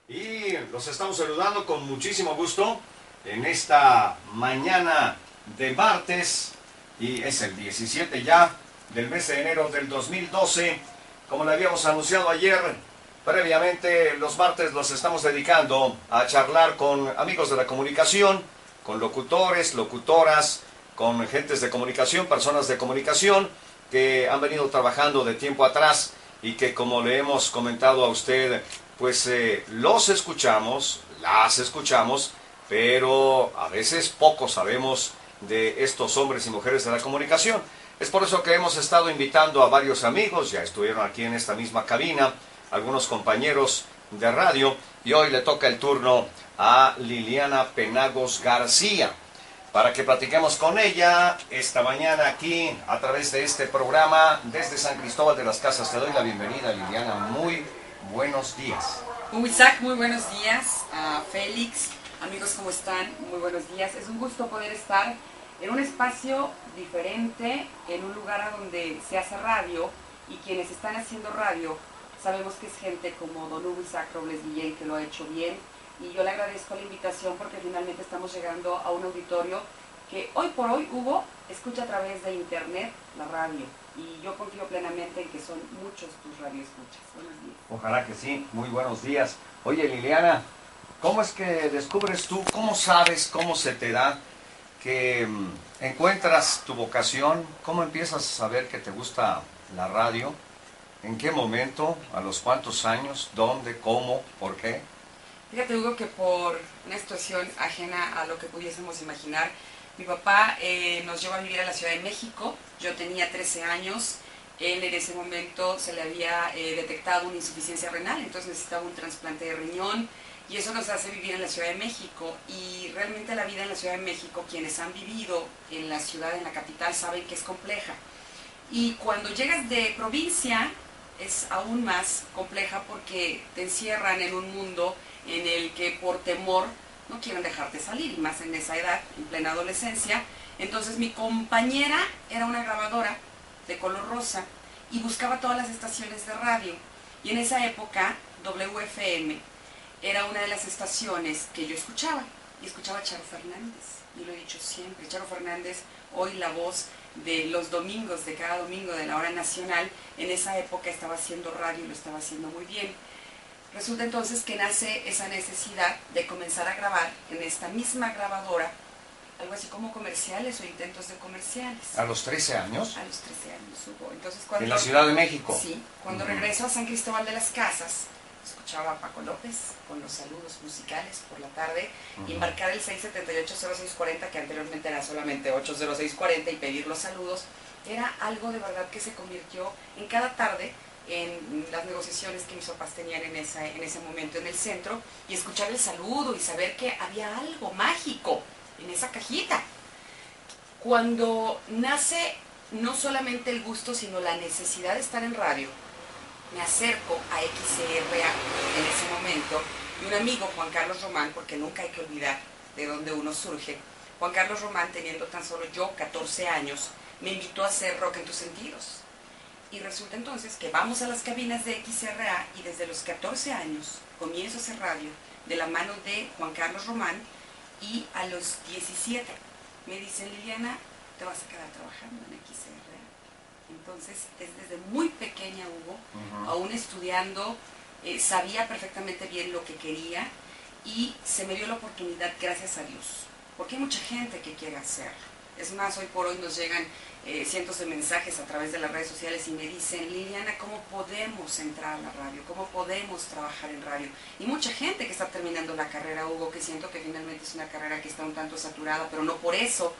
Y los estamos saludando con muchísimo gusto en esta mañana de martes, y es el 17 ya del mes de enero del 2012. Como le habíamos anunciado ayer, previamente los martes los estamos dedicando a charlar con amigos de la comunicación, con locutores, locutoras, con gentes de comunicación, personas de comunicación que han venido trabajando de tiempo atrás y que, como le hemos comentado a usted, pues los escuchamos, las escuchamos, pero a veces poco sabemos de estos hombres y mujeres de la comunicación. Es por eso que hemos estado invitando a varios amigos, ya estuvieron aquí en esta misma cabina, algunos compañeros de radio, y hoy le toca el turno a Liliana Penagos García, para que platiquemos con ella esta mañana aquí a través de este programa desde San Cristóbal de las Casas. Te doy la bienvenida, Liliana, muy buenos días. Isaac, muy buenos días. Félix, amigos, ¿cómo están? Muy buenos días. Es un gusto poder estar en un espacio diferente, en un lugar a donde se hace radio, y quienes están haciendo radio sabemos que es gente como don Hugo Isaac Robles Guillén, que lo ha hecho bien, y yo le agradezco la invitación porque finalmente estamos llegando a un auditorio que hoy por hoy, Hugo, escucha a través de internet la radio, y yo confío plenamente en que son muchos tus radioescuchas. Buenos días. Ojalá que sí, muy buenos días. Oye, Liliana, ¿cómo es que descubres tú, cómo sabes, cómo se te da que encuentras tu vocación? ¿Cómo empiezas a saber que te gusta la radio? ¿En qué momento? ¿A los cuántos años? ¿Dónde? ¿Cómo? ¿Por qué? Fíjate, Hugo, que por una situación ajena a lo que pudiésemos imaginar, mi papá nos llevó a vivir a la Ciudad de México. Yo tenía 13 años. Él en ese momento se le había detectado una insuficiencia renal, entonces necesitaba un trasplante de riñón, y eso nos hace vivir en la Ciudad de México. Y realmente la vida en la Ciudad de México, quienes han vivido en la ciudad, en la capital, saben que es compleja. Y cuando llegas de provincia es aún más compleja porque te encierran en un mundo en el que por temor no quieren dejarte salir, y más en esa edad, en plena adolescencia. Entonces mi compañera era una grabadora de color rosa y buscaba todas las estaciones de radio, y en esa época WFM era una de las estaciones que yo escuchaba, y escuchaba a Charo Fernández, y lo he dicho siempre, Charo Fernández, hoy la voz de los domingos, de cada domingo de la hora nacional. En esa época estaba haciendo radio y lo estaba haciendo muy bien. Resulta entonces que nace esa necesidad de comenzar a grabar en esta misma grabadora, algo así como comerciales o intentos de comerciales. ¿A los 13 años? A los 13 años hubo. Entonces, cuando, ¿En la Ciudad de México? Sí, cuando regreso a San Cristóbal de las Casas, escuchaba a Paco López con los saludos musicales por la tarde, y marcar el 678-0640, que anteriormente era solamente 80640, y pedir los saludos, era algo de verdad que se convirtió en cada tarde en las negociaciones que mis papás tenían en ese momento en el centro, y escuchar el saludo y saber que había algo mágico en esa cajita. Cuando nace no solamente el gusto, sino la necesidad de estar en radio, me acerco a XCRA en ese momento, y un amigo, Juan Carlos Román, porque nunca hay que olvidar de dónde uno surge, Juan Carlos Román, teniendo tan solo yo 14 años, me invitó a hacer Rock en tus Sentidos. Y resulta entonces que vamos a las cabinas de XRA, y desde los 14 años comienzo a hacer radio de la mano de Juan Carlos Román, y a los 17 me dicen: Liliana, te vas a quedar trabajando en XRA. Entonces, desde muy pequeña, Hugo, aún estudiando, sabía perfectamente bien lo que quería, y se me dio la oportunidad, gracias a Dios, porque hay mucha gente que quiere hacerlo. Es más, hoy por hoy nos llegan cientos de mensajes a través de las redes sociales y me dicen: Liliana, ¿cómo podemos entrar a la radio? ¿Cómo podemos trabajar en radio? Y mucha gente que está terminando la carrera, Hugo, que siento que finalmente es una carrera que está un tanto saturada, pero no por eso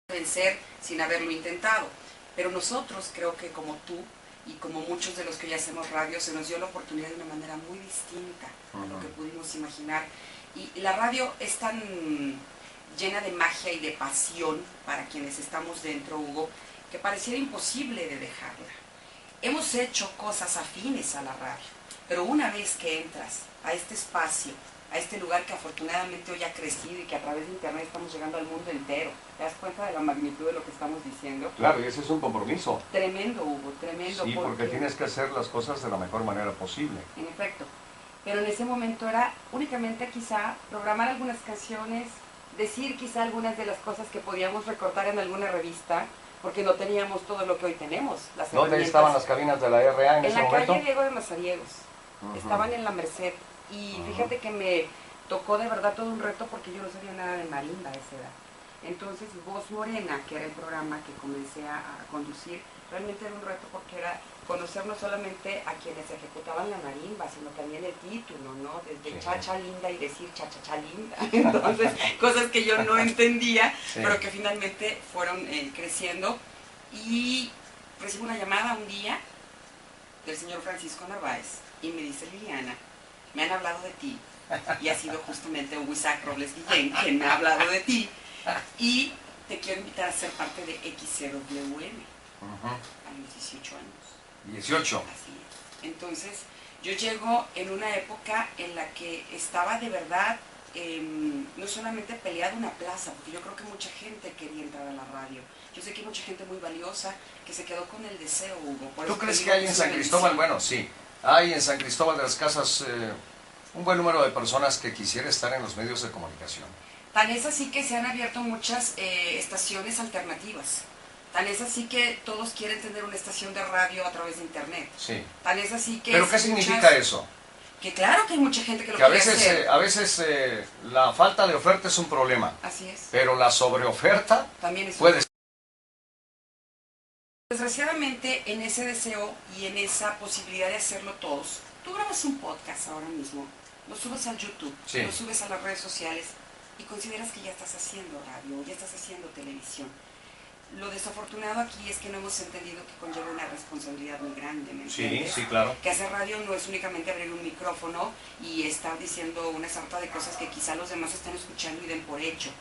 vencer sin haberlo intentado. Pero nosotros, creo que como tú y como muchos de los que ya hacemos radio, se nos dio la oportunidad de una manera muy distinta a lo que pudimos imaginar. Y la radio es tan llena de magia y de pasión para quienes estamos dentro, Hugo, que pareciera imposible de dejarla. Hemos hecho cosas afines a la radio, pero una vez que entras a este espacio, a este lugar que afortunadamente hoy ha crecido y que a través de internet estamos llegando al mundo entero, ¿te das cuenta de la magnitud de lo que estamos diciendo? Claro, y ese es un compromiso. Tremendo, Hugo, tremendo. Sí, porque tienes que hacer las cosas de la mejor manera posible. En efecto. pero en ese momento era únicamente quizá programar algunas canciones, decir quizá algunas de las cosas que podíamos recortar en alguna revista, porque no teníamos todo lo que hoy tenemos. Las ¿Dónde estaban las cabinas de la RA en ese momento? En la calle Diego de Mazariegos. Estaban en la Merced. Y fíjate que me tocó de verdad todo un reto porque yo no sabía nada de marimba a esa edad. Entonces, Voz Morena, que era el programa que comencé a conducir, realmente era un reto porque era conocer no solamente a quienes ejecutaban la marimba, sino también el título, ¿no? Desde Chacha Linda y decir Chacha Linda. Entonces, cosas que yo no entendía, pero que finalmente fueron creciendo. Y recibo una llamada un día del señor Francisco Narváez y me dice: Liliana, me han hablado de ti, y ha sido justamente Hugo Isaac Robles Guillén quien me ha hablado de ti, y te quiero invitar a ser parte de XCWM a los 18 años. 18. Así es. Entonces, yo llego en una época en la que estaba de verdad, no solamente peleada una plaza, porque yo creo que mucha gente quería entrar a la radio. Yo sé que hay mucha gente muy valiosa que se quedó con el deseo, Hugo. ¿Tú crees que hay en San Cristóbal? Bueno, sí. Hay en San Cristóbal de las Casas un buen número de personas que quisiera estar en los medios de comunicación. Tan es así que se han abierto muchas estaciones alternativas. Tan es así que todos quieren tener una estación de radio a través de internet. Sí. Tan es así que... ¿Pero qué significa eso? Que claro que hay mucha gente que lo quiere hacer. A veces la falta de oferta es un problema. Así es. Pero la sobreoferta también es puede ser. Desgraciadamente, en ese deseo y en esa posibilidad de hacerlo todos, tú grabas un podcast ahora mismo, lo subes al YouTube, lo subes a las redes sociales y consideras que ya estás haciendo radio, ya estás haciendo televisión. Lo desafortunado aquí es que no hemos entendido que conlleva una responsabilidad muy grande, ¿me entiendes? Sí, claro. Que hacer radio no es únicamente abrir un micrófono y estar diciendo una sarta de cosas que quizá los demás están escuchando y den por hecho.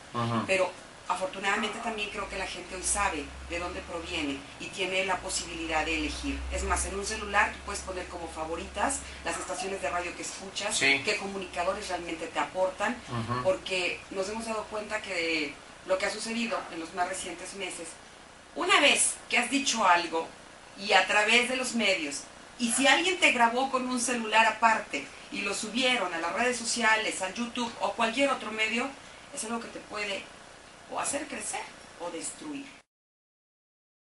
Pero afortunadamente también creo que la gente hoy sabe de dónde proviene y tiene la posibilidad de elegir. Es más, en un celular tú puedes poner como favoritas las estaciones de radio que escuchas, qué comunicadores realmente te aportan, porque nos hemos dado cuenta que lo que ha sucedido en los más recientes meses, una vez que has dicho algo y a través de los medios, y si alguien te grabó con un celular aparte y lo subieron a las redes sociales, a YouTube o cualquier otro medio, es algo que te puede o hacer crecer o destruir.